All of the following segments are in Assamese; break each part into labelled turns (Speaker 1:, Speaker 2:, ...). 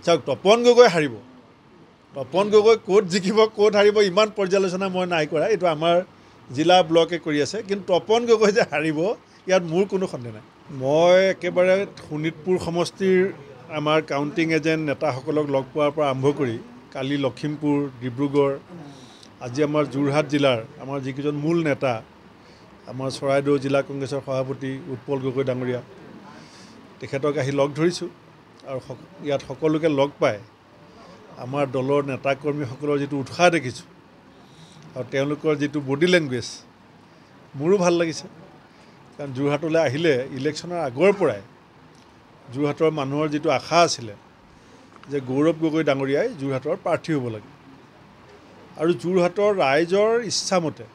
Speaker 1: চাওক তপন গগৈ হাৰিব তপন গগৈ ক'ত জিকিব ক'ত হাৰিব ইমান পৰ্যালোচনা মই নাই কৰা এইটো আমাৰ জিলা ব্লকে কৰি আছে কিন্তু তপন গগৈ যে হাৰিব ইয়াত মোৰ কোনো সন্দেহ নাই মই একেবাৰে শোণিতপুৰ সমষ্টিৰ আমাৰ কাউণ্টিং এজেণ্ট নেতাসকলক লগ পোৱাৰ পৰা আৰম্ভ কৰি কালি লখিমপুৰ ডিব্ৰুগড় আজি আমাৰ যোৰহাট জিলাৰ আমাৰ যিকেইজন মূল নেতা আমাৰ চৰাইদেউ জিলা কংগ্ৰেছৰ সভাপতি উৎপল গগৈ ডাঙৰীয়া তেখেতক আহি লগ ধৰিছোঁ আৰু ইয়াত সকলোকে লগ পাই আমাৰ দলৰ নেতা কৰ্মীসকলৰ যিটো উৎসাহ দেখিছোঁ আৰু তেওঁলোকৰ যিটো বডি লেংগুৱেজ মোৰো ভাল লাগিছে কাৰণ যোৰহাটলৈ আহিলে ইলেকশ্যনৰ আগৰ পৰাই যোৰহাটৰ মানুহৰ যিটো আশা আছিলে যে গৌৰৱ গগৈ ডাঙৰীয়াই যোৰহাটৰ প্ৰাৰ্থী হ'ব লাগে আৰু যোৰহাটৰ ৰাইজৰ ইচ্ছামতে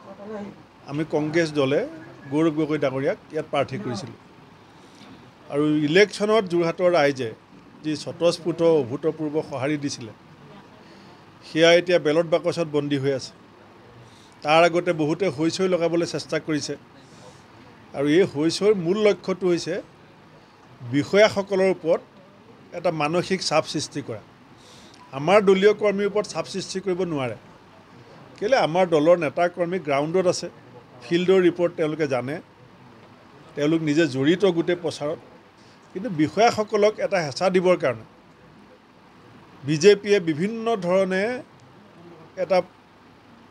Speaker 1: আমি কংগ্ৰেছ দলে গৌৰৱ গগৈ ডাঙৰীয়াক ইয়াত প্ৰাৰ্থী কৰিছিলোঁ আৰু ইলেকশ্যনত যোৰহাটৰ ৰাইজে যি স্বতঃস্ফূৰ্ত অভূতপূৰ্ব সঁহাৰি দিছিলে সেয়া এতিয়া বেলট বাকচত বন্দী হৈ আছে তাৰ আগতে বহুতে হৈচৈ লগাবলৈ চেষ্টা কৰিছে আৰু এই হৈচৈৰ মূল লক্ষ্যটো হৈছে বিষয়াসকলৰ ওপৰত এটা মানসিক চাপ সৃষ্টি কৰা আমাৰ দলীয় কৰ্মীৰ ওপৰত চাপ সৃষ্টি কৰিব নোৱাৰে কেলে আমাৰ দলৰ নেতা কৰ্মী গ্ৰাউণ্ডত আছে ফিল্ডৰ ৰিপৰ্ট তেওঁলোকে জানে তেওঁলোক নিজে জড়িত গোটেই প্ৰচাৰত কিন্তু বিষয়াসকলক এটা হেঁচা দিবৰ কাৰণে বিজেপিয়ে বিভিন্ন ধৰণে এটা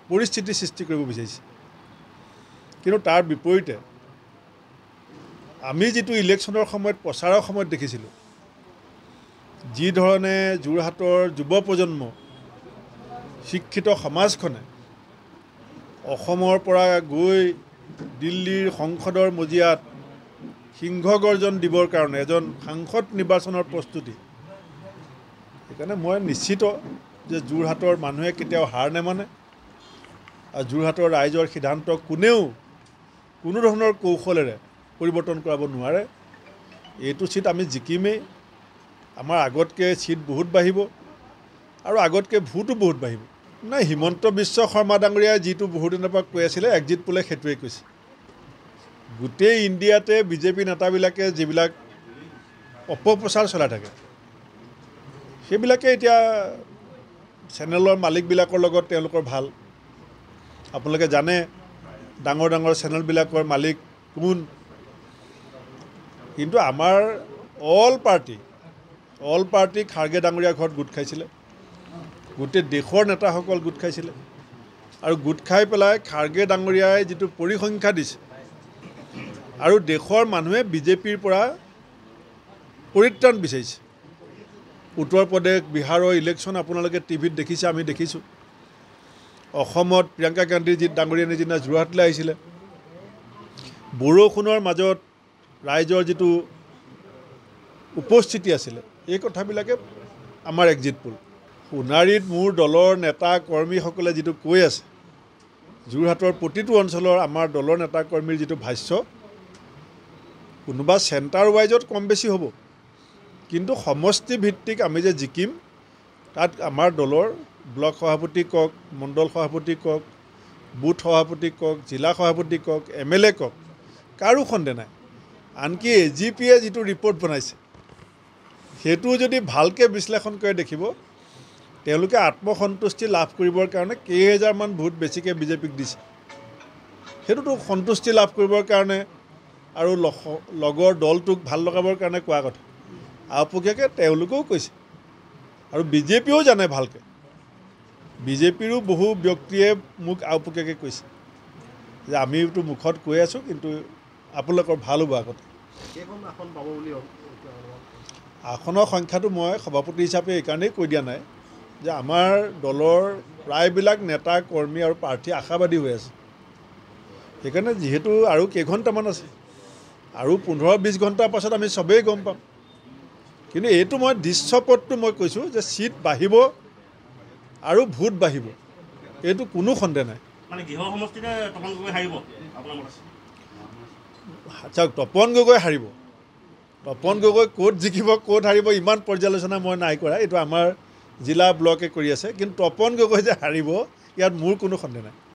Speaker 1: পৰিস্থিতি সৃষ্টি কৰিব বিচাৰিছে কিন্তু তাৰ বিপৰীতে আমি যিটো ইলেকশ্যনৰ সময়ত প্ৰচাৰৰ সময়ত দেখিছিলোঁ যি ধৰণে যোৰহাটৰ যুৱ প্ৰজন্ম শিক্ষিত সমাজখনে অসমৰ পৰা গৈ দিল্লীৰ সংসদৰ মজিয়াত সিংহ গৰ্জন দিবৰ কাৰণে এজন সাংসদ নিৰ্বাচনৰ প্ৰস্তুতি সেইকাৰণে মই নিশ্চিত যে যোৰহাটৰ মানুহে কেতিয়াও হাৰ নেমানে আৰু যোৰহাটৰ ৰাইজৰ সিদ্ধান্ত কোনেও কোনো ধৰণৰ কৌশলেৰে পৰিৱৰ্তন কৰাব নোৱাৰে এইটো চিট আমি জিকিমেই আমাৰ আগতকৈ চিট বহুত বাঢ়িব আৰু আগতকৈ ভোটো বহুত বাঢ়িব নাই হিমন্ত বিশ্ব শৰ্মা ডাঙৰীয়াই যিটো বহুদিনৰ পৰা কৈ আছিলে এক্সিট পোলে সেইটোৱে কৈছে গোটেই ইণ্ডিয়াতে বিজেপি নেতাবিলাকে যিবিলাক অপপ্ৰচাৰ চলাই থাকে সেইবিলাকে এতিয়া চেনেলৰ মালিকবিলাকৰ লগত তেওঁলোকৰ ভাল আপোনালোকে জানে ডাঙৰ ডাঙৰ চেনেলবিলাকৰ মালিক কোন কিন্তু আমাৰ অল পাৰ্টি খাৰ্গে ডাঙৰীয়াৰ ঘৰত গোট খাইছিলে গোটেই দেশৰ নেতাসকল গোট খাইছিলে আৰু গোট খাই পেলাই খাৰ্গে ডাঙৰীয়াই যিটো পৰিসংখ্যা দিছে আৰু দেশৰ মানুহে বিজেপিৰ পৰা পৰিত্ৰাণ বিচাৰিছে উত্তৰ প্ৰদেশ বিহাৰৰ ইলেকশ্যন আপোনালোকে টিভিত দেখিছে আমি দেখিছোঁ অসমত প্ৰিয়ংকা গান্ধী ডাঙৰীয়া যিদিনা যোৰহাটলৈ আহিছিলে বৰষুণৰ মাজত ৰাইজৰ যিটো উপস্থিতি আছিলে এই কথাবিলাকে আমাৰ এক্সিট পোল সোণাৰীত মোৰ দলৰ নেতা কৰ্মীসকলে যিটো কৈ আছে যোৰহাটৰ প্ৰতিটো অঞ্চলৰ আমাৰ দলৰ নেতা কৰ্মীৰ যিটো ভাষ্য কোনোবা চেণ্টাৰ ৱাইজত কম বেছি হ'ব কিন্তু সমষ্টি ভিত্তিক আমি যে জিকিম তাত আমাৰ দলৰ ব্লক সভাপতি কওক মণ্ডল সভাপতি কওক বুথ সভাপতি কওক জিলা সভাপতি কওক MLA কওক কাৰো সন্দেহ নাই আনকি AGPয়ে যিটো ৰিপৰ্ট বনাইছে সেইটো যদি ভালকৈ বিশ্লেষণ কৰি দেখিব তেওঁলোকে আত্মসন্তুষ্টি লাভ কৰিবৰ কাৰণে কেইহাজাৰমান ভোট বেছিকৈ বিজেপিক দিছে সেইটোতো সন্তুষ্টি লাভ কৰিবৰ কাৰণে আৰু লগৰ দলটোক ভাল লগাবৰ কাৰণে কোৱা কথা আওপকীয়াকৈ তেওঁলোকেও কৈছে আৰু বিজেপিও জানে ভালকৈ বিজেপিৰো বহু ব্যক্তিয়ে মোক আওপকীয়াকৈ কৈছে যে আমিতো মুখত কৈ আছোঁ কিন্তু আপোনালোকৰ ভাল হ'ব আগতে আসনৰ সংখ্যাটো মই সভাপতি হিচাপে এইকাৰণেই কৈ দিয়া নাই যে আমাৰ দলৰ প্ৰায়বিলাক নেতা কৰ্মী আৰু প্ৰাৰ্থী আশাবাদী হৈ আছে সেইকাৰণে যিহেতু আৰু কেইঘণ্টামান আছে আৰু 15-20 ঘণ্টাৰ পাছত আমি চবেই গম পাম কিন্তু এইটো মই দৃশ্যপটটো মই কৈছোঁ যে চিট বাঢ়িব আৰু ভোট বাঢ়িব এইটো কোনো সন্দেহ নাই চাওক তপন গগৈ হাৰিব তপন গগৈ ক'ত জিকিব ক'ত হাৰিব ইমান পৰ্যালোচনা মই নাই কৰা এইটো আমাৰ জিলা ব্লকে কৰি আছে কিন্তু তপন গগৈ যে হাৰিব ইয়াত মোৰ কোনো সন্দেহ নাই